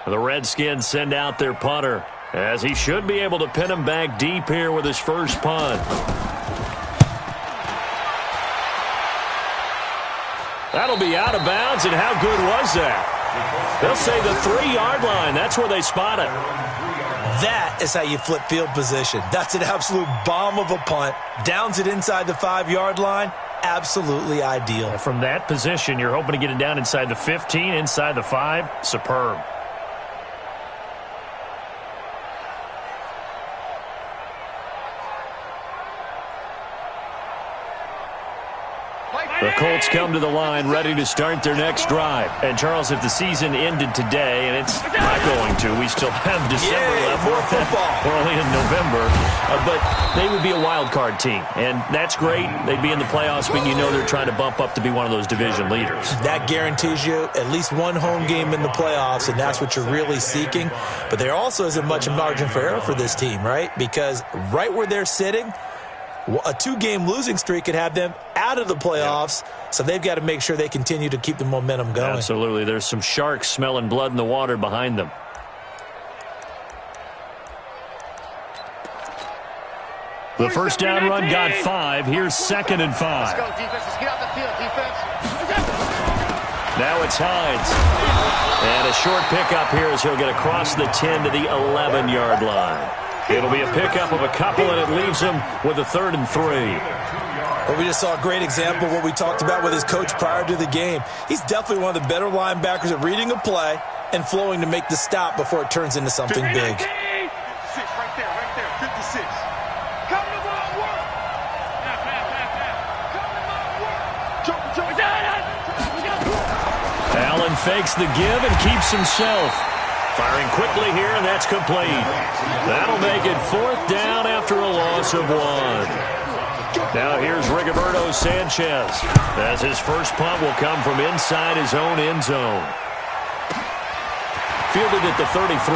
The Redskins send out their punter, as he should be able to pin him back deep here with his first punt. That'll be out of bounds, and how good was that? They'll say the 3-yard line. That's where they spot it. That is how you flip field position. That's an absolute bomb of a punt. Downs it inside the 5-yard line. Absolutely ideal. From that position, you're hoping to get it down inside the 15, inside the 5. Superb. The Colts come to the line ready to start their next drive. And, Charles, if the season ended today, and it's not going to, we still have December left. More football. We're only in November. But they would be a wild card team. And that's great. They'd be in the playoffs, but you know they're trying to bump up to be one of those division leaders. That guarantees you at least one home game in the playoffs, and that's what you're really seeking. But there also isn't much margin for error for this team, right? Because right where they're sitting, a 2-game losing streak could have them out of the playoffs, so they've got to make sure they continue to keep the momentum going. Absolutely. There's some sharks smelling blood in the water behind them. The first down run got 5. Here's 2nd and 5. Let's go, defense. Let's get out the field, defense. Now it's Hines. And a short pickup here as he'll get across the 10 to the 11-yard line. It'll be a pickup of a couple, and it leaves him with a 3rd and 3. Well, we just saw a great example of what we talked about with his coach prior to the game. He's definitely one of the better linebackers at reading a play and flowing to make the stop before it turns into something big. 56, right there, 56. Come to my work. Come to my work. Allen fakes the give and keeps himself. Firing quickly here, and that's complete. That'll make it 4th down after a loss of 1. Now here's Rigoberto Sanchez, as his first punt will come from inside his own end zone. Fielded at the 33.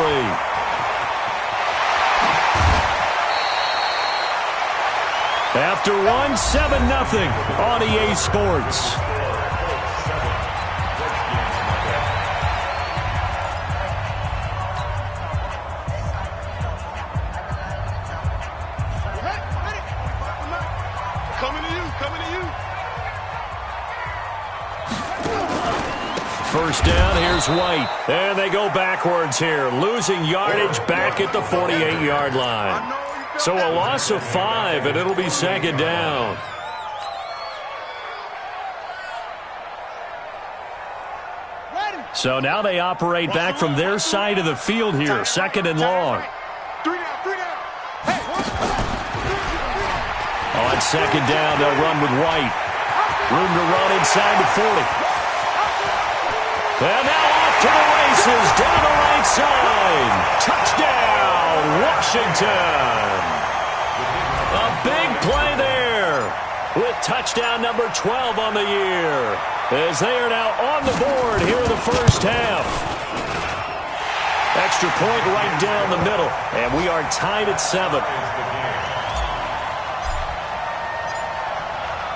After 1, 7-0 on EA Sports. First down, here's White. And they go backwards here, losing yardage back at the 48-yard line. So a loss of 5, and it'll be 2nd down. So now they operate back from their side of the field here, 2nd and long. On 2nd down, they'll run with White. Room to run inside the 40. And now off to the races, down the right side. Touchdown, Washington. A big play there with touchdown number 12 on the year, as they are now on the board here in the first half. Extra point right down the middle, and we are tied at 7.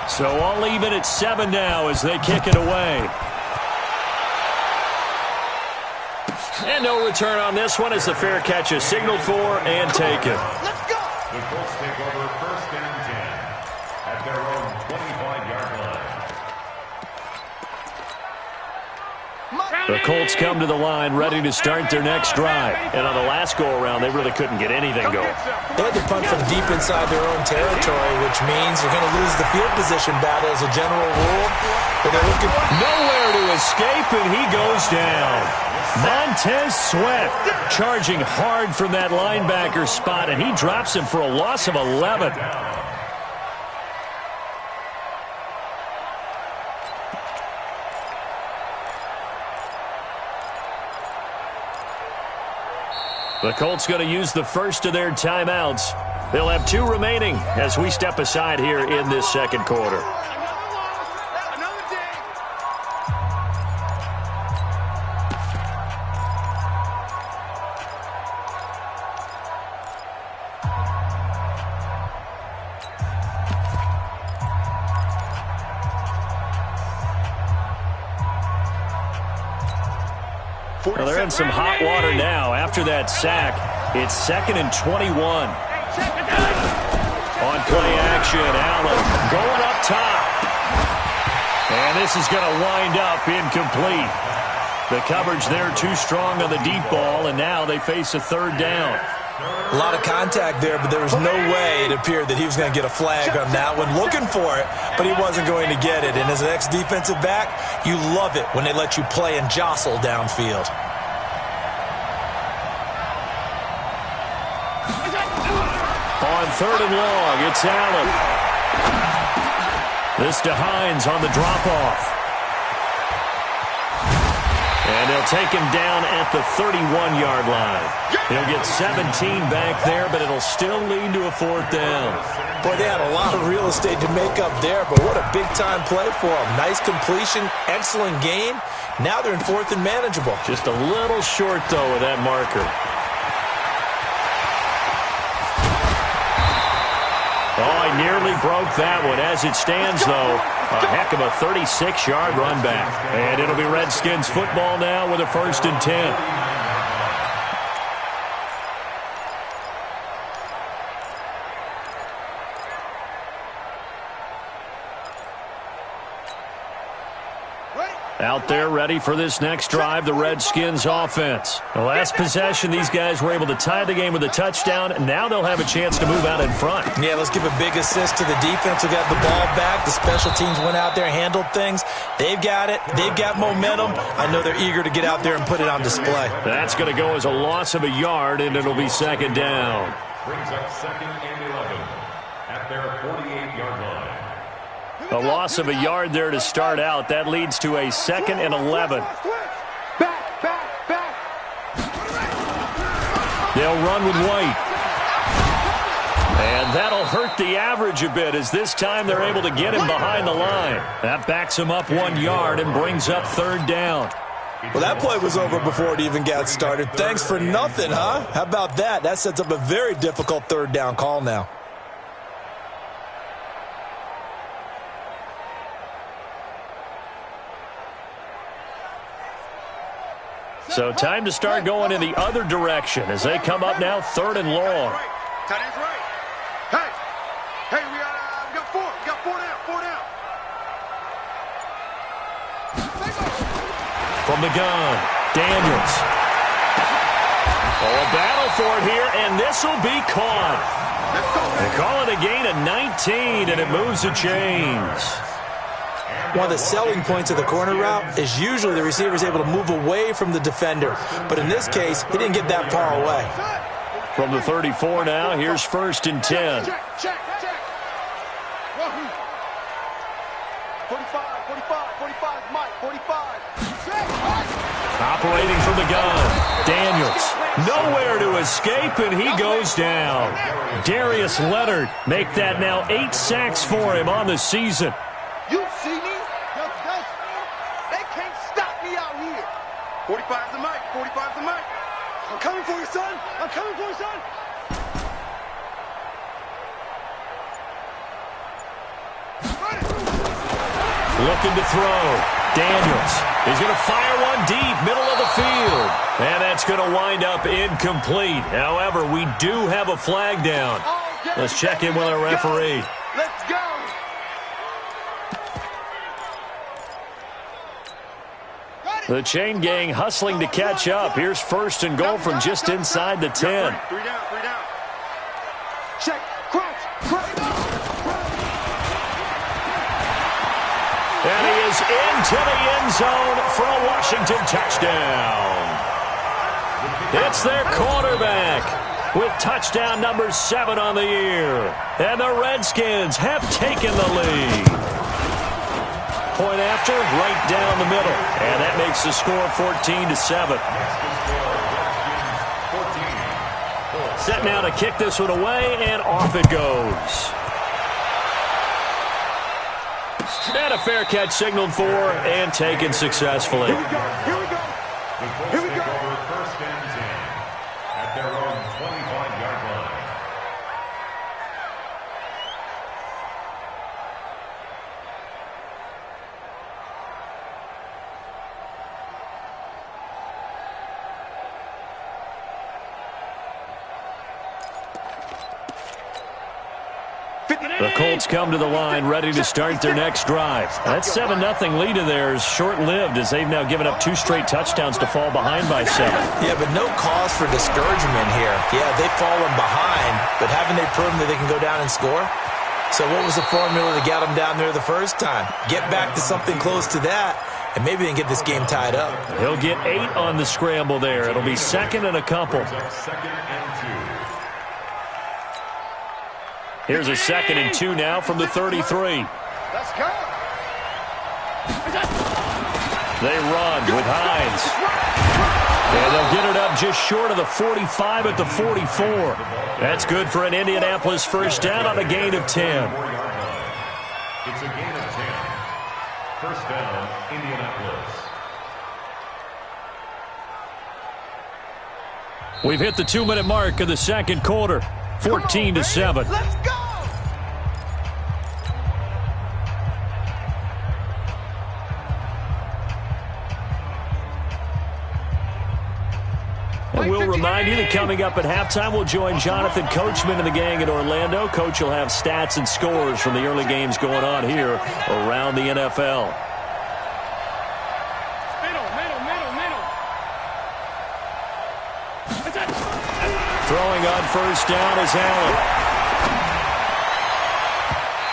So all even at 7 now as they kick it away. And no return on this one as the fair catch is signaled for and taken. Let's go. The Colts take over 1st and 10 at their own 25-yard line. The Colts come to the line ready to start their next drive. And on the last go-around, they really couldn't get anything going. They had to punt from deep inside their own territory, which means you're going to lose the field position battle as a general rule. But they're looking nowhere to escape, and he goes down. Montez Sweat charging hard from that linebacker spot, and he drops him for a loss of 11. The Colts going to use the first of their timeouts. They'll have 2 remaining as we step aside here in this 2nd quarter. Well, they're in some hot water now. After that sack, it's 2nd and 21. On play action, Allen going up top. And this is going to wind up incomplete. The coverage there too strong on the deep ball, and now they face a 3rd down. A lot of contact there, but there was no way it appeared that he was going to get a flag on that one. Looking for it, but he wasn't going to get it. And as an ex-defensive back, you love it when they let you play and jostle downfield. On 3rd and long, it's Allen. This to Hines on the drop-off. And they'll take him down at the 31-yard line. He'll get 17 back there, but it'll still lead to a 4th down. Boy, they had a lot of real estate to make up there, but what a big-time play for them. Nice completion, excellent gain. Now they're in 4th and manageable. Just a little short, though, of that marker. Oh, I nearly broke that one. As it stands, though, a heck of a 36-yard run back. And it'll be Redskins football now with a 1st and 10. Out there ready for this next drive, the Redskins offense. The last possession, these guys were able to tie the game with a touchdown, and now they'll have a chance to move out in front. Yeah, let's give a big assist to the defense who got the ball back. The special teams went out there and handled things. They've got it. They've got momentum. I know they're eager to get out there and put it on display. That's going to go as a loss of a yard, and it'll be 2nd down. Brings up 2nd and 11 at their 48-yard line. A loss of a yard there to start out. That leads to a 2nd and 11. They'll run with White. And that'll hurt the average a bit, as this time they're able to get him behind the line. That backs him up 1 yard and brings up 3rd down. Well, that play was over before it even got started. Thanks for nothing, huh? How about that? That sets up a very difficult 3rd down call now. So time to start going in the other direction as they come up now 3rd and long. Tight end's right. Hey, we got 4. We got 4 down. 4 down. From the gun, Daniels. Oh, a battle for it here, and this will be caught. They call it a gain of 19, and it moves the chains. One of the selling points of the corner route is usually the receiver is able to move away from the defender. But in this case, he didn't get that far away. From the 34 now, here's 1st and 10. Check. 45, Mike, 45. Operating from the gun, Daniels. Nowhere to escape, and he goes down. Darius Leonard make that now 8 sacks for him on the season. You see me? They can't stop me out here. 45's the mic. 45's the mic. I'm coming for you, son. I'm coming for you, son. Looking to throw. Daniels. He's going to fire one deep, middle of the field. And that's going to wind up incomplete. However, we do have a flag down. Let's check in with our referee. Let's go. The chain gang hustling to catch up. Here's 1st and goal from just inside the 10. 3 down. Check. Crouch. And he is into the end zone for a Washington touchdown. It's their quarterback with touchdown number 7 on the year. And the Redskins have taken the lead. Point after, right down the middle. And that makes the score 14-7. Set now to kick this one away, and off it goes. And a fair catch signaled for and taken successfully. Here we go. Here we go. 1st and 10 at their own 25-yard line. The Colts come to the line ready to start their next drive. That 7-0 lead of theirs short-lived as they've now given up 2 straight touchdowns to fall behind by 7. Yeah, but no cause for discouragement here. Yeah, they've fallen behind, but haven't they proven that they can go down and score? So what was the formula to get them down there the first time? Get back to something close to that, and maybe they can get this game tied up. He'll get 8 on the scramble there. It'll be 2nd and a couple. Here's a 2nd and 2 now from the 33. Let's go. They run with Hines. And they'll get it up just short of the 45 at the 44. That's good for an Indianapolis first down on a gain of 10. It's a gain of 10. First down, Indianapolis. We've hit the 2-minute mark of the second quarter. 14-7. Let's go. And we'll remind you that coming up at halftime, we'll join Jonathan Coachman and the gang in Orlando. Coach will have stats and scores from the early games going on here around the NFL. Throwing on first down is Allen.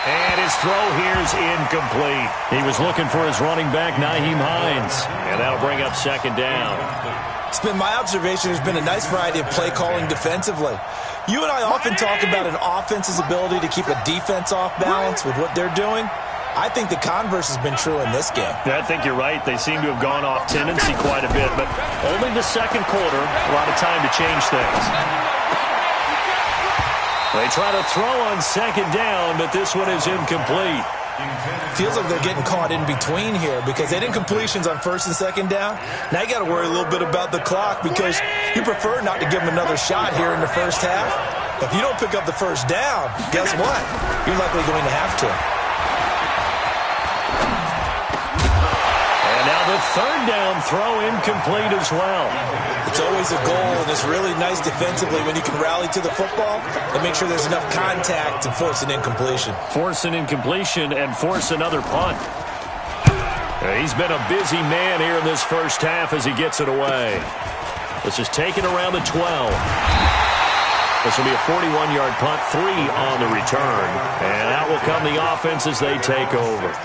And his throw here's incomplete. He was looking for his running back, Nyheim Hines. And that'll bring up 2nd down. It's been my observation there's been a nice variety of play calling defensively. You and I often talk about an offense's ability to keep a defense off balance with what they're doing. I think the converse has been true in this game. I think you're right. They seem to have gone off tendency quite a bit, but only the second quarter, a lot of time to change things. They try to throw on 2nd down, but this one is incomplete. Feels like they're getting caught in between here because they did completions on 1st and 2nd down. Now you got to worry a little bit about the clock because you prefer not to give them another shot here in the first half. If you don't pick up the first down, guess what? You're likely going to have to. And now the 3rd down throw incomplete as well. It's always a goal, and it's really nice defensively when you can rally to the football and make sure there's enough contact to force an incompletion. Force an incompletion and force another punt. He's been a busy man here in this first half as he gets it away. This is taken around the 12. This will be a 41-yard punt, 3 on the return. And out will come the offense as they take over.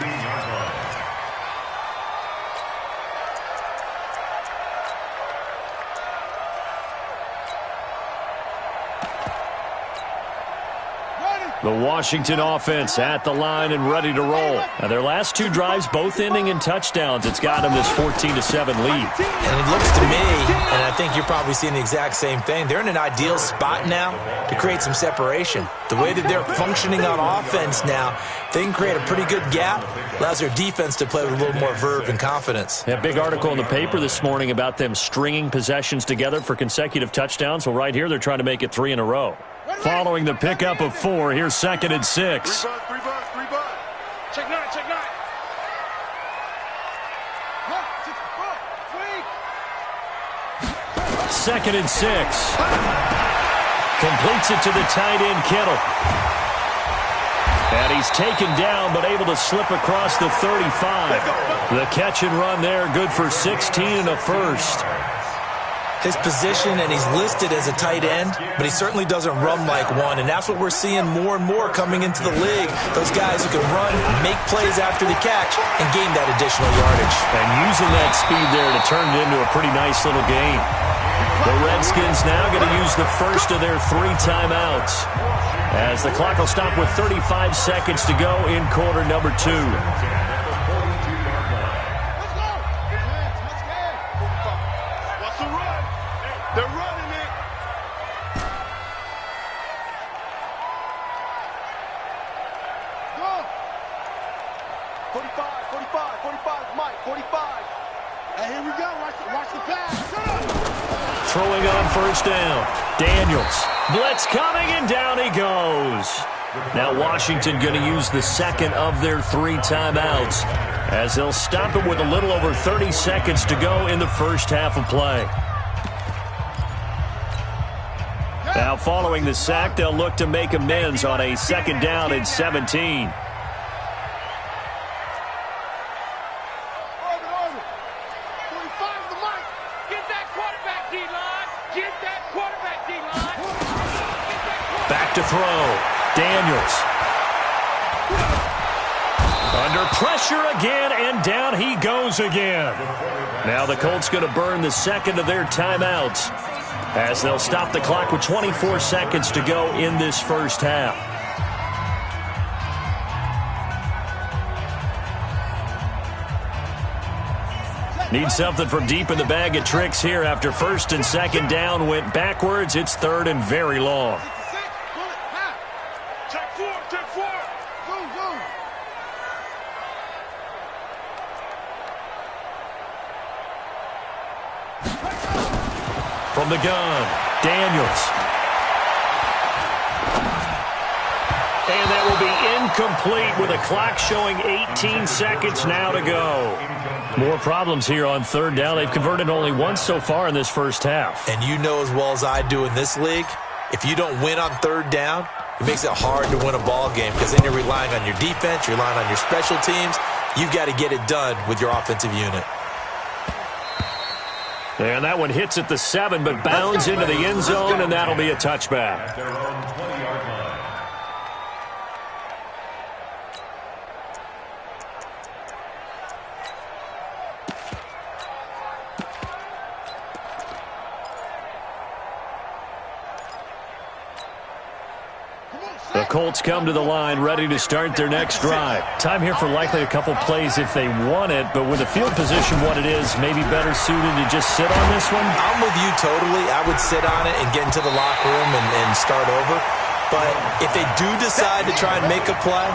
The Washington offense at the line and ready to roll. Now their last 2 drives, both ending in touchdowns. It's got them this 14-7 lead. And it looks to me, and I think you're probably seeing the exact same thing, they're in an ideal spot now to create some separation. The way that they're functioning on offense now, they can create a pretty good gap. Allows their defense to play with a little more verve and confidence. A big article in the paper this morning about them stringing possessions together for consecutive touchdowns. Well, right here, they're trying to make it 3 in a row. Following the pickup of 4, here's 2nd and 6. 3 buzz. Check 9. 2nd and 6. Completes it to the tight end, Kittle. And he's taken down, but able to slip across the 35. The catch and run there, good for 16 and a first. His position, and he's listed as a tight end, but he certainly doesn't run like one, and that's what we're seeing more and more coming into the league. Those guys who can run, make plays after the catch, and gain that additional yardage. And using that speed there to turn it into a pretty nice little game. The Redskins now going to use the first of their 3 timeouts, as the clock will stop with 35 seconds to go in quarter number 2. They're running it. Go. 45, Mike, 45. And here we go. Watch the pass. Throwing on first down. Daniels. Blitz coming, and down he goes. Now Washington going to use the second of their 3 timeouts, as they'll stop it with a little over 30 seconds to go in the first half of play. Now following the sack, they'll look to make amends on a 2nd down and 17. Back to throw. Daniels. Under pressure again, and down he goes again. Now the Colts going to burn the 2nd of their timeouts as they'll stop the clock with 24 seconds to go in this first half. Need something from deep in the bag of tricks here after 1st and 2nd down went backwards. It's 3rd and very long. From the gun, Daniels. And that will be incomplete with a clock showing 18 seconds now to go. More problems here on 3rd down. They've converted only once so far in this first half. And you know as well as I do in this league, if you don't win on 3rd down, it makes it hard to win a ball game because then you're relying on your defense, you're relying on your special teams. You've got to get it done with your offensive unit. And that one hits at the 7, but bounds into the end zone, and that'll be a touchback. The Colts come to the line ready to start their next drive. Time here for likely a couple plays if they want it, but with the field position what it is, maybe better suited to just sit on this one? I'm with you totally. I would sit on it and get into the locker room and start over. But if they do decide to try and make a play,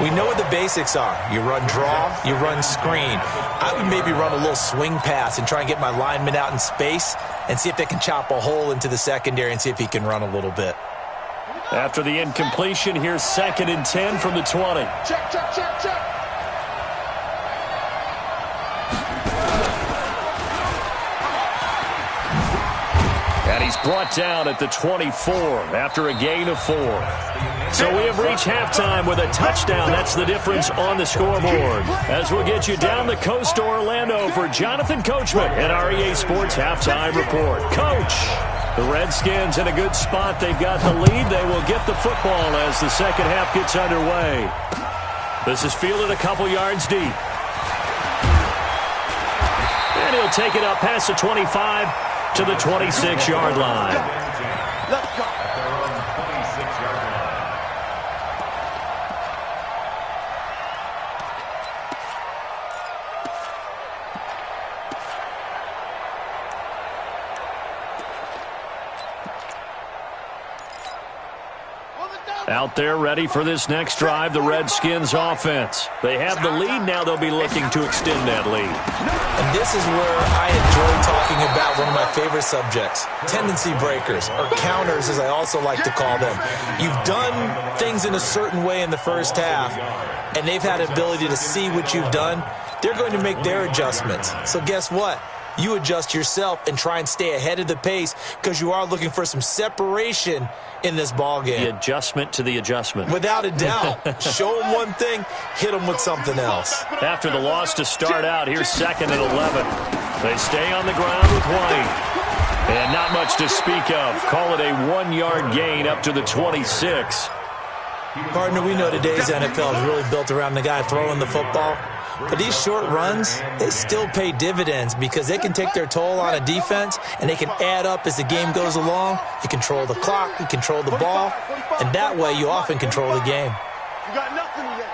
we know what the basics are. You run draw, you run screen. I would maybe run a little swing pass and try and get my lineman out in space and see if they can chop a hole into the secondary and see if he can run a little bit. After the incompletion, here's 2nd and 10 from the 20. Check, check, check, check. And he's brought down at the 24 after a gain of 4. So we have reached halftime with a touchdown. That's the difference on the scoreboard. As we'll get you down the coast to Orlando for Jonathan Coachman at our EA Sports Halftime Report. Coach, the Redskins in a good spot. They've got the lead. They will get the football as the second half gets underway. This is fielded a couple yards deep. And he'll take it up past the 25 to the 26-yard line. Let's go. Out there ready for this next drive, the Redskins offense. They have the lead. Now they'll be looking to extend that lead. And this is where I enjoy talking about one of my favorite subjects, tendency breakers, or counters as I also like to call them. You've done things in a certain way in the first half, and they've had the ability to see what you've done. They're going to make their adjustments. So guess what? You adjust yourself and try and stay ahead of the pace because you are looking for some separation in this ball game. The adjustment to the adjustment. Without a doubt. Show them one thing, hit them with something else. After the loss to start out, here's 2nd and 11. They stay on the ground with White. And not much to speak of. Call it a 1-yard gain up to the 26. Partner, we know today's NFL is really built around the guy throwing the football. But these short runs, they still pay dividends because they can take their toll on a defense and they can add up as the game goes along. You control the clock, you control the ball, and that way you often control the game. You got nothing yet.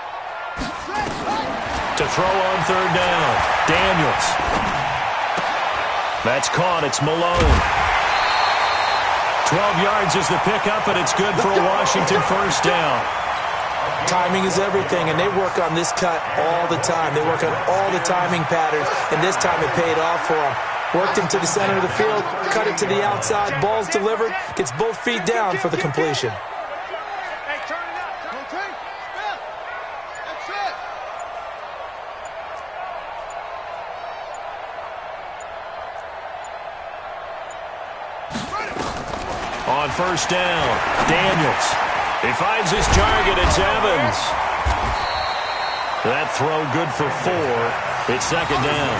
To throw on 3rd down, Daniels. That's caught. It's Malone. 12 yards is the pickup, and it's good for a Washington first down. Timing is everything, and they work on this cut all the time. They work on all the timing patterns, and this time it paid off for them. Worked him to the center of the field, cut it to the outside, ball's delivered, gets both feet down for the completion. Hey, turn it up. Rotate. Step. That's it. On first down, Daniels. He finds his target. It's Evans. That throw good for 4. It's second down.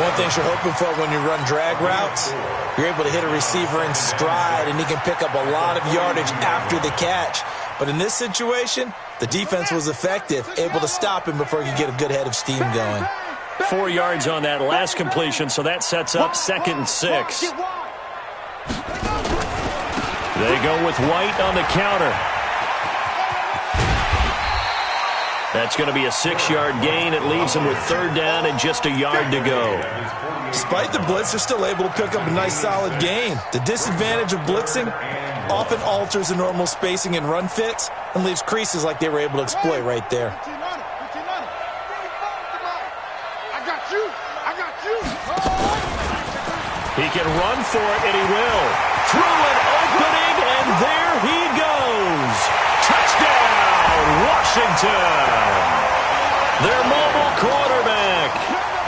One thing you're hoping for when you run drag routes, you're able to hit a receiver in stride, and he can pick up a lot of yardage after the catch. But in this situation, the defense was effective, able to stop him before he could get a good head of steam going. 4 yards on that last completion, so that sets up 2nd and 6. They go with White on the counter. That's going to be a 6-yard gain. It leaves them with 3rd down and just a yard to go. Despite the blitz, they're still able to pick up a nice solid gain. The disadvantage of blitzing often alters the normal spacing and run fits and leaves creases like they were able to exploit right there. He can run for it, and he will. Through an opening, and there he goes. Touchdown, Washington. Their mobile quarterback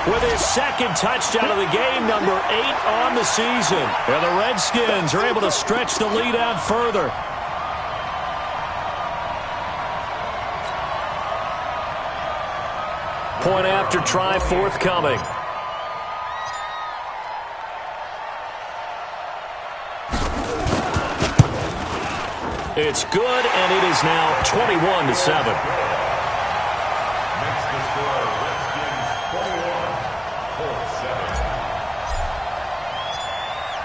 with his 2nd touchdown of the game, number 8 on the season. And the Redskins are able to stretch the lead out further. Point after try forthcoming. It's good, and it is now 21-7. Makes the score Redskins 21, Colts 7.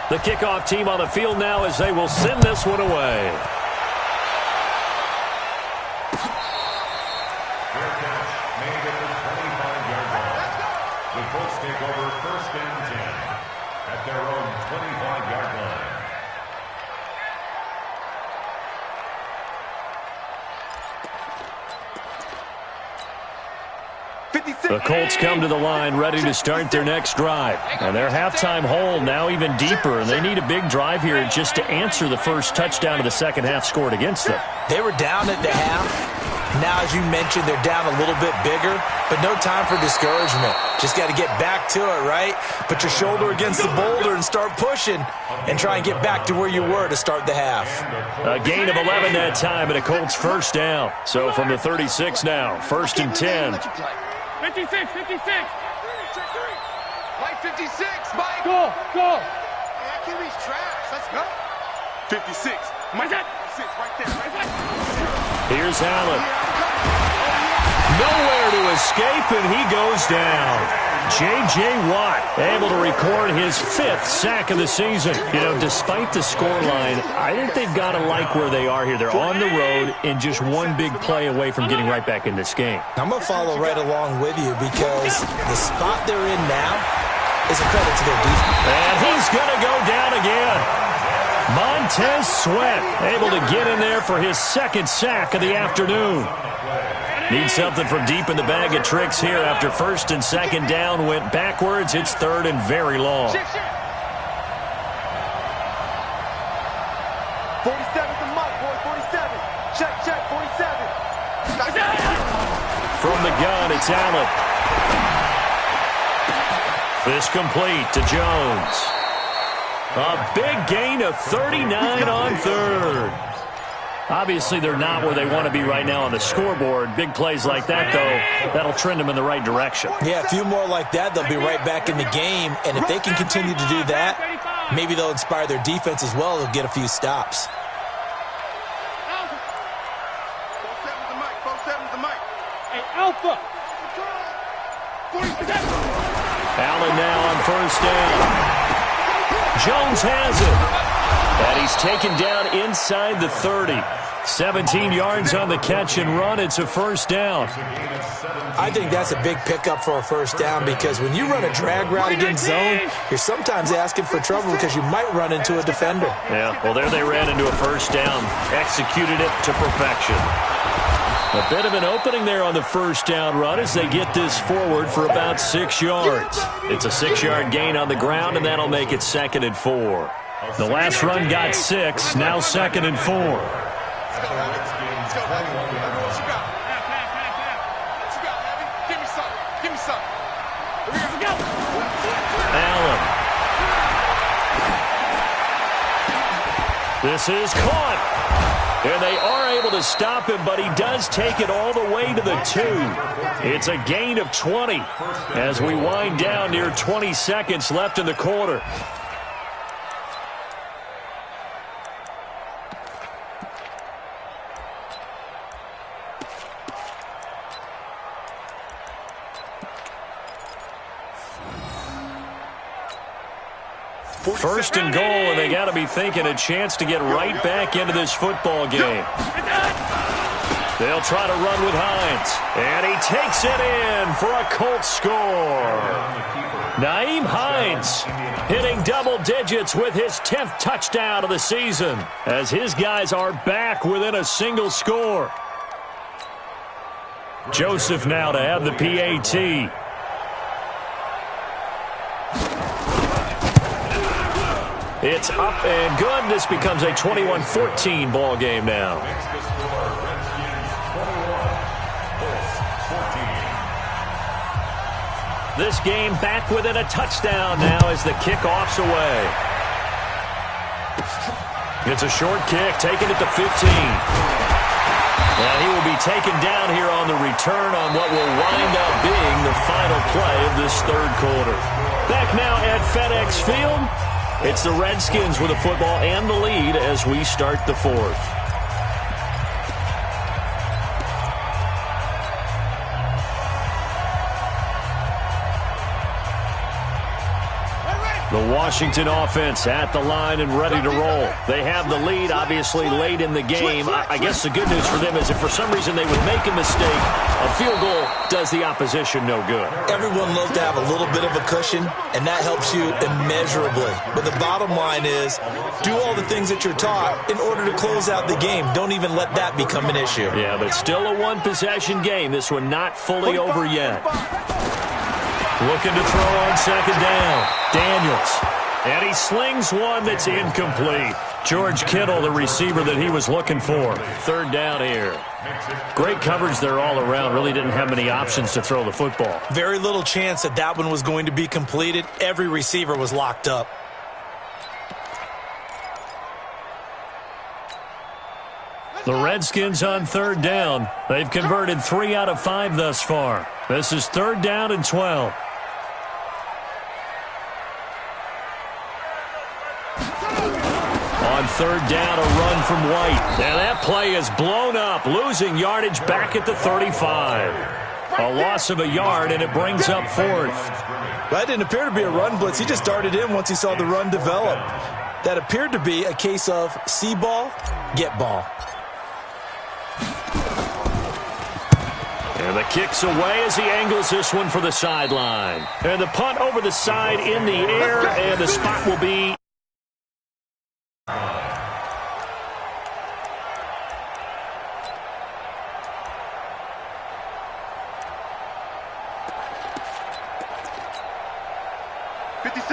The kickoff team on the field now as they will send this one away. Fair catch made at the 25-yard line. The Colts take over 1st and 10 at their own 25-yard line. The Colts come to the line ready to start their next drive. And their halftime hole now even deeper, and they need a big drive here just to answer the first touchdown of the second half scored against them. They were down at the half. Now, as you mentioned, they're down a little bit bigger, but no time for discouragement. Just got to get back to it, right? Put your shoulder against the boulder and start pushing and try and get back to where you were to start the half. A gain of 11 that time, and a Colts first down. So from the 36 now, 1st and 10. 56. Mike 56, Mike. Go. Yeah, I can't reach trash. Let's go. 56. Mike 56, right there. Here's Allen. Nowhere to escape, and he goes down. J.J. Watt able to record his 5th sack of the season. You know, despite the scoreline, I think they've got to like where they are here. They're on the road and just one big play away from getting right back in this game. I'm going to follow right along with you because the spot they're in now is a credit to their defense. And he's going to go down again. Montez Sweat able to get in there for his 2nd sack of the afternoon. Needs something from deep in the bag of tricks here after 1st and 2nd down went backwards. It's 3rd and very long. 47 to Mike, boy, 47. Check, 47. From the gun, it's Allen. This complete to Jones. A big gain of 39 on 3rd. Obviously, they're not where they want to be right now on the scoreboard. Big plays like that, though, that'll trend them in the right direction. Yeah, a few more like that, they'll be right back in the game. And if they can continue to do that, maybe they'll inspire their defense as well. They'll get a few stops. 47 to Mike. Hey, Alpha. Allen now on first down. Jones has it. And he's taken down inside the 30. 17 yards on the catch and run. It's a first down. I think that's a big pickup for a first down because when you run a drag route against zone, you're sometimes asking for trouble because you might run into a defender. Yeah, well, there they ran into a first down. Executed it to perfection. A bit of an opening there on the first down run as they get this forward for about 6 yards. It's a 6-yard gain on the ground, and that'll make it 2nd and 4. The last run got 6, now 2nd and 4. Allen. This is caught. And they are able to stop him, but he does take it all the way to the 2. It's a gain of 20 as we wind down near 20 seconds left in the quarter. First and goal, and they got to be thinking a chance to get right back into this football game. They'll try to run with Hines, and he takes it in for a Colts score. Nyheim Hines hitting double digits with his 10th touchdown of the season as his guys are back within a single score. Joseph now to have the PAT. It's up and good. This becomes a 21-14 ball game now. This game back within a touchdown now as the kickoff's away. It's a short kick, taken at the 15. And he will be taken down here on the return on what will wind up being the final play of this third quarter. Back now at FedEx Field. It's the Redskins with the football and the lead as we start the fourth. The Washington offense at the line and ready to roll. They have the lead, obviously, late in the game. I guess the good news for them is if for some reason they would make a mistake, a field goal does the opposition no good. Everyone loves to have a little bit of a cushion, and that helps you immeasurably. But the bottom line is do all the things that you're taught in order to close out the game. Don't even let that become an issue. Yeah, but still a one-possession game. This one not fully over yet. Looking to throw on second down. Daniels. And he slings one that's incomplete. George Kittle, the receiver that he was looking for. Third down here. Great coverage there all around. Really didn't have many options to throw the football. Very little chance that that one was going to be completed. Every receiver was locked up. The Redskins on third down. They've converted 3 out of 5 thus far. This is third down and 12. On third down, a run from White. And that play is blown up, losing yardage back at the 35. A loss of a yard, and it brings up fourth. That didn't appear to be a run blitz. He just started in once he saw the run develop. That appeared to be a case of see ball, get ball. And the kick's away as he angles this one for the sideline. And the punt over the side in the air, and the spot will be...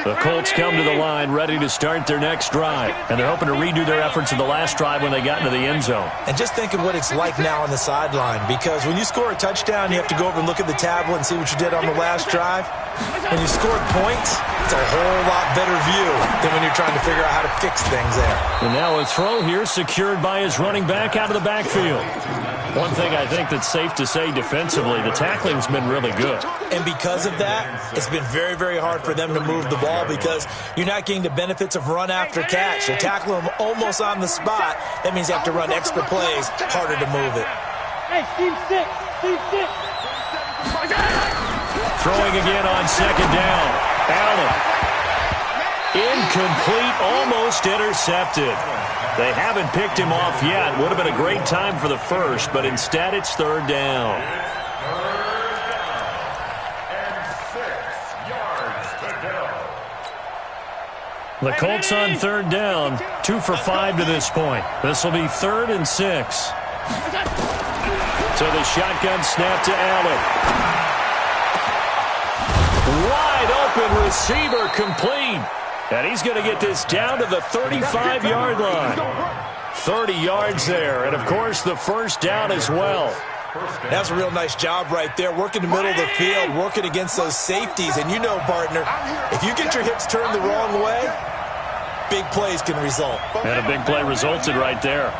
The Colts come to the line ready to start their next drive. And they're hoping to redo their efforts in the last drive when they got into the end zone. And just think of what it's like now on the sideline. Because when you score a touchdown, you have to go over and look at the tablet and see what you did on the last drive. When you scored points, it's a whole lot better view than when you're trying to figure out how to fix things there. And now a throw here secured by his running back out of the backfield. One thing I think that's safe to say defensively, the tackling's been really good. And because of that, it's been very, very hard for them to move the ball because you're not getting the benefits of run after catch. They tackle him almost on the spot. That means you have to run extra plays, harder to move it. Hey, Steve 6. Steve 6. Throwing again on second down. Allen. Incomplete, almost intercepted. They haven't picked him off yet. Would have been a great time for the first, but instead it's third down. The Colts on third down, 2 for 5 to this point. This will be 3rd and 6. So the shotgun snap to Allen. Wide open receiver complete. And he's going to get this down to the 35-yard line. 30 yards there, and of course the first down as well. That's a real nice job right there, working the middle of the field, working against those safeties. And you know, partner, if you get your hips turned the wrong way, big plays can result. And a big play resulted right there.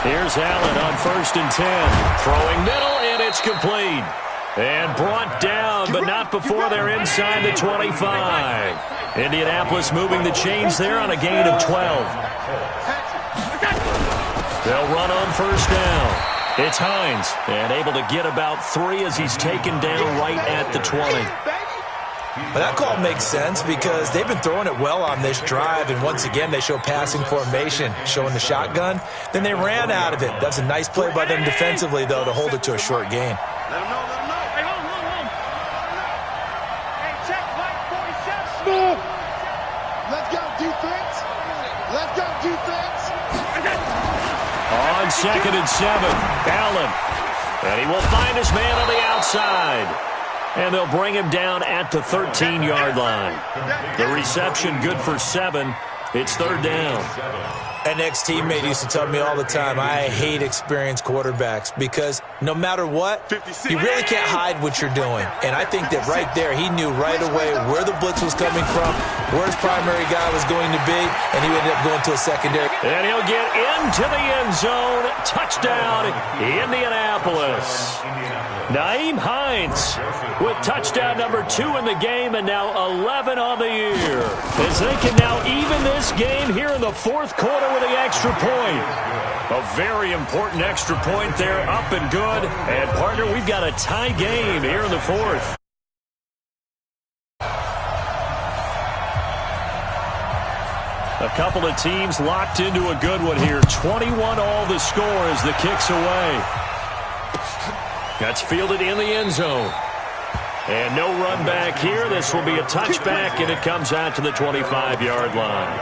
Here's Allen on 1st and 10. Throwing middle, and it's complete. And brought down, but not before they're inside the 25. Indianapolis moving the chains there on a gain of 12. They'll run on 1st down. It's Hines, and able to get about 3 as he's taken down right at the 20. Well, that call makes sense because they've been throwing it well on this drive, and once again they show passing formation, showing the shotgun. Then they ran out of it. That's a nice play by them defensively, though, to hold it to a short gain. Let him know, let him know. Hey, hold. Hey, check, Mike, 47. Let's go, defense. Let's go, defense. On 2nd and 7, Allen. And he will find his man on the outside. And they'll bring him down at the 13-yard line. The reception good for 7. It's 3rd down. An ex-teammate used to tell me all the time, I hate experienced quarterbacks because no matter what, you really can't hide what you're doing. And I think that right there, he knew right away where the blitz was coming from, where his primary guy was going to be, and he ended up going to a secondary. And he'll get into the end zone. Touchdown, Indianapolis. Nyheim Hines with touchdown number 2 in the game and now 11 on the year. As they can now even this game here in the 4th quarter with the extra point. A very important extra point there, up and good. And, partner, we've got a tie game here in the 4th. A couple of teams locked into a good one here. 21 all the score as the kick's away. That's fielded in the end zone. And no run back here. This will be a touchback, and it comes out to the 25-yard line.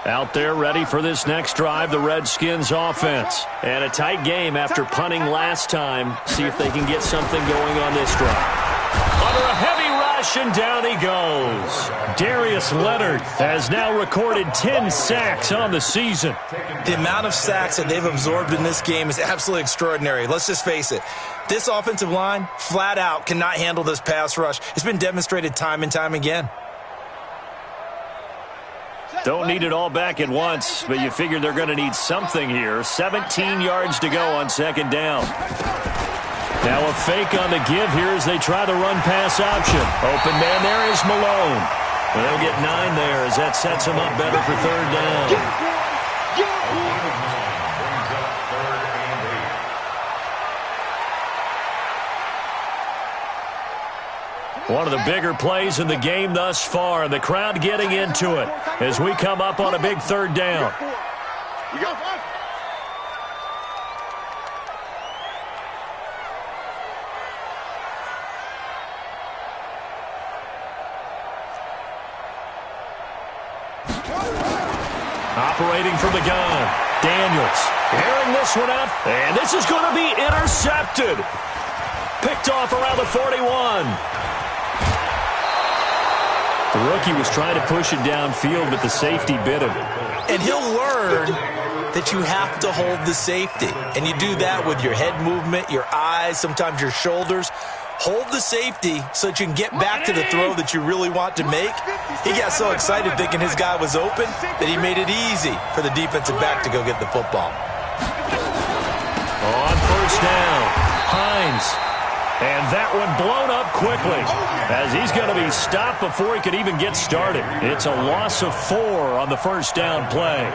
Out there ready for this next drive, the Redskins offense. And a tight game after punting last time. See if they can get something going on this drive. Under a heavy rush, and down he goes. Darius Leonard has now recorded 10 sacks on the season. The amount of sacks that they've absorbed in this game is absolutely extraordinary. Let's just face it. This offensive line, flat out, cannot handle this pass rush. It's been demonstrated time and time again. Don't need it all back at once, but you figure they're going to need something here. 17 yards to go on 2nd down. Now a fake on the give here as they try the run-pass option. Open man there is Malone. And they'll get 9 there as that sets them up better for 3rd down. One of the bigger plays in the game thus far, and the crowd getting into it as we come up on a big 3rd down. Operating from the gun, Daniels airing this one out, and this is going to be intercepted. Picked off around the 41. The rookie was trying to push it downfield, but the safety bit him. And he'll learn that you have to hold the safety. And you do that with your head movement, your eyes, sometimes your shoulders. Hold the safety so that you can get back to the throw that you really want to make. He got so excited thinking his guy was open that he made it easy for the defensive back to go get the football. On 1st down, Hines. And that one blown up quickly as he's going to be stopped before he could even get started. It's a loss of 4 on the 1st down play.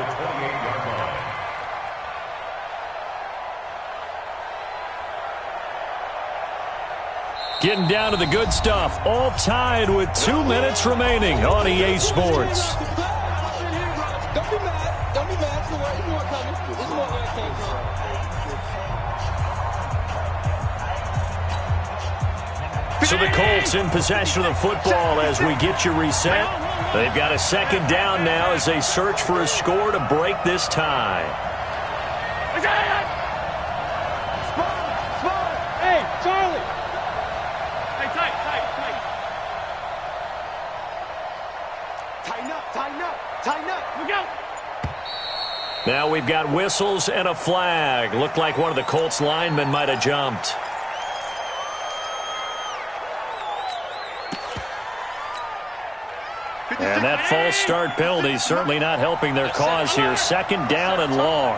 Getting down to the good stuff. All tied with 2 minutes remaining on EA Sports. Don't be mad. Don't be mad. There's more coming. There's more where it came from. So the Colts in possession of the football as we get you reset. They've got a 2nd down now as they search for a score to break this tie. Hey, Charlie. Hey, tight. Tighten up. Look out. Now we've got whistles and a flag. Looked like one of the Colts linemen might have jumped. And that false start penalty certainly not helping their cause here. Second down and long.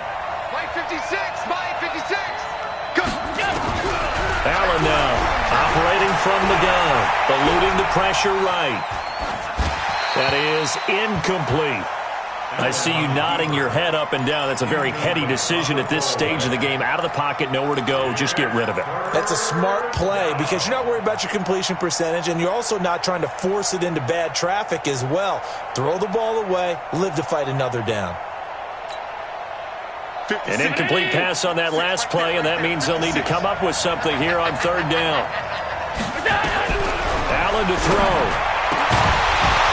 Mike 56, Mike 56. Go. Allen now operating from the gun, eluding the pressure right. That is incomplete. I see you nodding your head up and down. That's a very heady decision at this stage of the game. Out of the pocket, nowhere to go. Just get rid of it. That's a smart play because you're not worried about your completion percentage, and you're also not trying to force it into bad traffic as well. Throw the ball away, live to fight another down. An incomplete pass on that last play, and that means they'll need to come up with something here on third down. Allen to throw.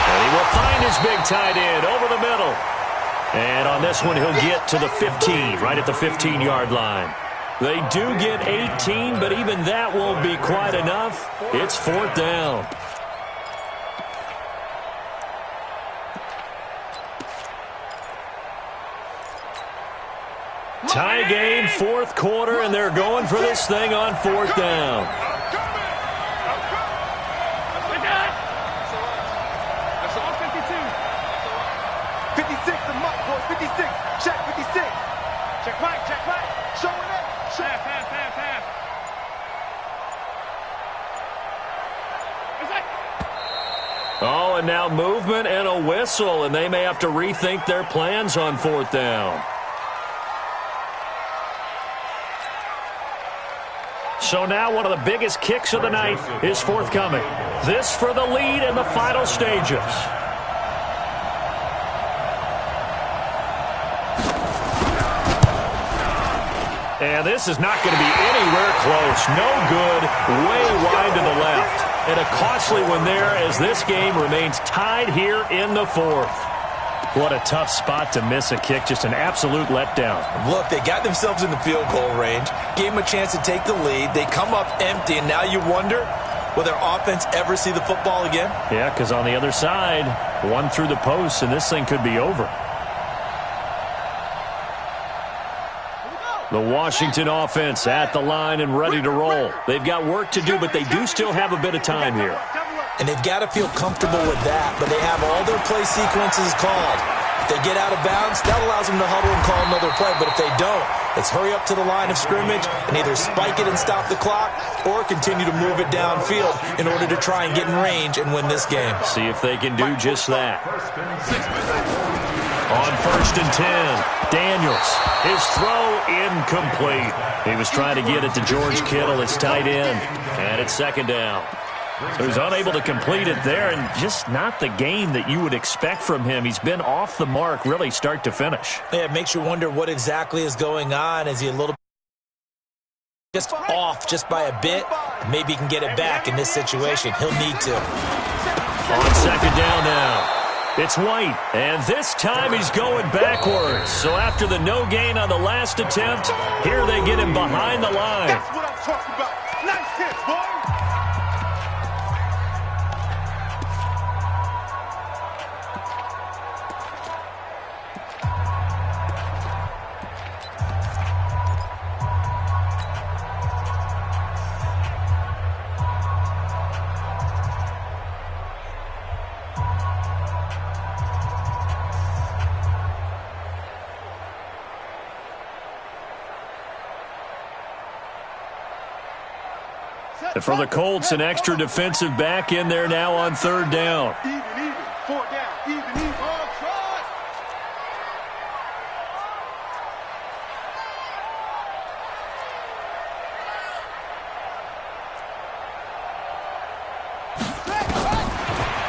And he will find his big tight end over the middle. And on this one, he'll get to the 15, right at the 15-yard line. They do get 18, but even that won't be quite enough. It's fourth down. Tie game, fourth quarter, and they're going for this thing on fourth down. Oh, and now movement and a whistle, and they may have to rethink their plans on fourth down. So now one of the biggest kicks of the night is forthcoming. This for the lead in the final stages. And this is not going to be anywhere close. No good, way wide to the left. And a costly one there as this game remains tied here in the fourth. What a tough spot to miss a kick. Just an absolute letdown. Look, they got themselves in the field goal range, gave them a chance to take the lead. They come up empty, and now you wonder, will their offense ever see the football again? Yeah, because on the other side, one through the post, and this thing could be over. The Washington offense at the line and ready to roll. They've got work to do, but they do still have a bit of time here. And they've got to feel comfortable with that, but they have all their play sequences called. If they get out of bounds, that allows them to huddle and call another play. But if they don't, it's hurry up to the line of scrimmage and either spike it and stop the clock or continue to move it downfield in order to try and get in range and win this game. See if they can do just that. On 1st and 10, Daniels. His throw incomplete. He was trying to get it to George Kittle, his tight end. And it's second down. So he's unable to complete it there, and just not the game that you would expect from him. He's been off the mark really start to finish. Yeah, it makes you wonder what exactly is going on. Is he a little just off just by a bit? Maybe he can get it back in this situation. He'll need to. On second down now. It's White, and this time he's going backwards. So after the no gain on the last attempt, here they get him behind the line. That's what I'm talking about. Nice hits, boy. And for the Colts, an extra defensive back in there now on third down. Even, fourth down, even, all try.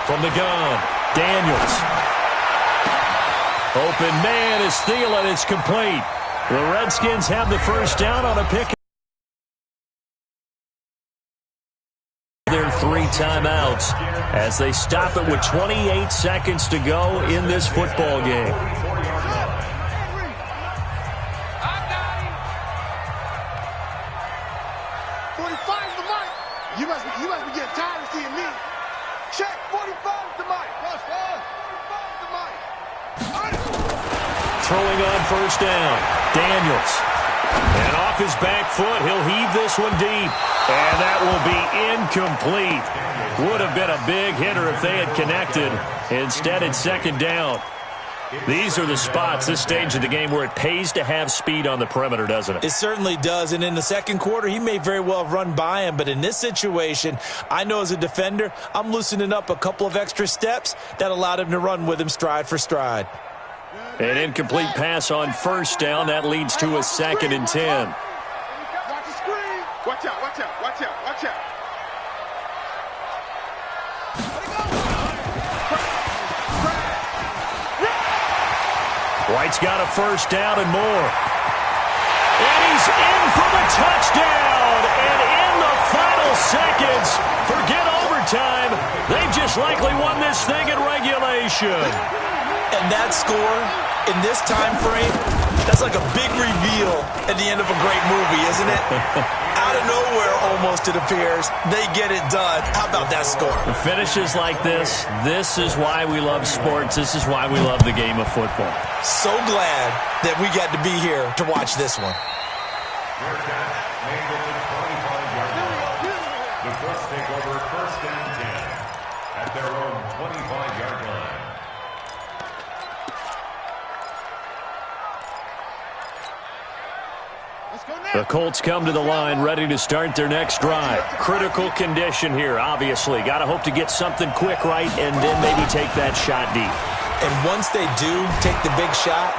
From the gun, Daniels. Open man is Thielen. It's complete. The Redskins have the first down on a pick. Their 3 timeouts as they stop it with 28 seconds to go in this football game. You must be getting tired of seeing me. Check 45 to Mike. throwing on first down. Daniels. And off his back foot, he'll heave this one deep. And that will be incomplete. Would have been a big hitter if they had connected. Instead, it's second down. These are the spots, this stage of the game, where it pays to have speed on the perimeter, doesn't it? It certainly does, and in the second quarter, he may very well have run by him, but in this situation, I know as a defender, I'm loosening up a couple of extra steps that allowed him to run with him stride for stride. An incomplete pass on first down. That leads to a 2nd and 10. Watch the screen. Watch out, watch out, watch out, watch out. White's got a first down and more. And he's in for the touchdown. And in the final seconds, forget overtime, they've just likely won this thing in regulation. And that score, in this time frame, that's like a big reveal at the end of a great movie, isn't it? Out of nowhere, almost, it appears, they get it done. How about that score? Finishes like this is why we love sports. This is why we love the game of football. So glad that we got to be here to watch this one. The Colts take over first and 10 at their own 25-yard line. The Colts come to the line ready to start their next drive. Critical condition here, obviously. Got to hope to get something quick right and then maybe take that shot deep. And once they do take the big shot,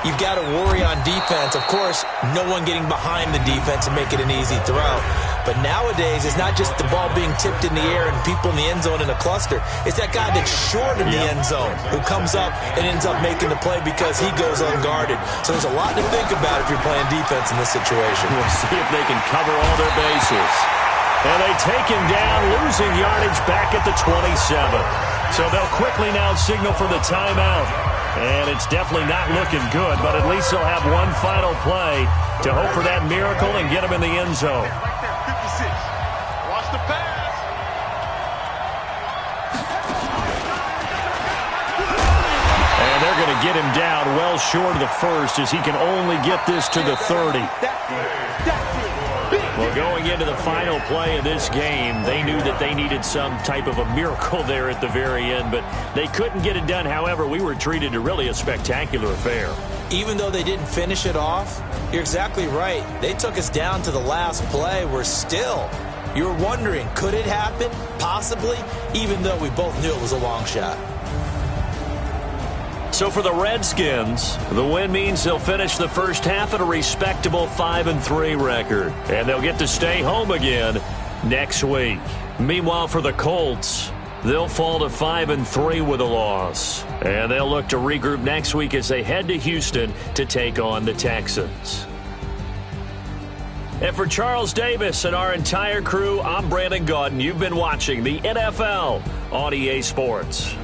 you've got to worry on defense. Of course, no one getting behind the defense and make it an easy throw. But nowadays, it's not just the ball being tipped in the air and people in the end zone in a cluster. It's that guy that's short of the end zone who comes up and ends up making the play because he goes unguarded. So there's a lot to think about if you're playing defense in this situation. We'll see if they can cover all their bases. And they take him down, losing yardage back at the 27. So they'll quickly now signal for the timeout. And it's definitely not looking good, but at least they'll have one final play to hope for that miracle and get him in the end zone. Watch the pass. And they're going to get him down well short of the first as he can only get this to the 30. Well, going into the final play of this game, they knew that they needed some type of a miracle there at the very end, but they couldn't get it done. However, we were treated to really a spectacular affair. Even though they didn't finish it off, you're exactly right. They took us down to the last play. You're wondering, could it happen? Possibly, even though we both knew it was a long shot. So for the Redskins, the win means they'll finish the first half at a respectable 5-3 record. And they'll get to stay home again next week. Meanwhile, for the Colts, they'll fall to 5-3 with a loss. And they'll look to regroup next week as they head to Houston to take on the Texans. And for Charles Davis and our entire crew, I'm Brandon Gaudin. You've been watching the NFL on EA Sports.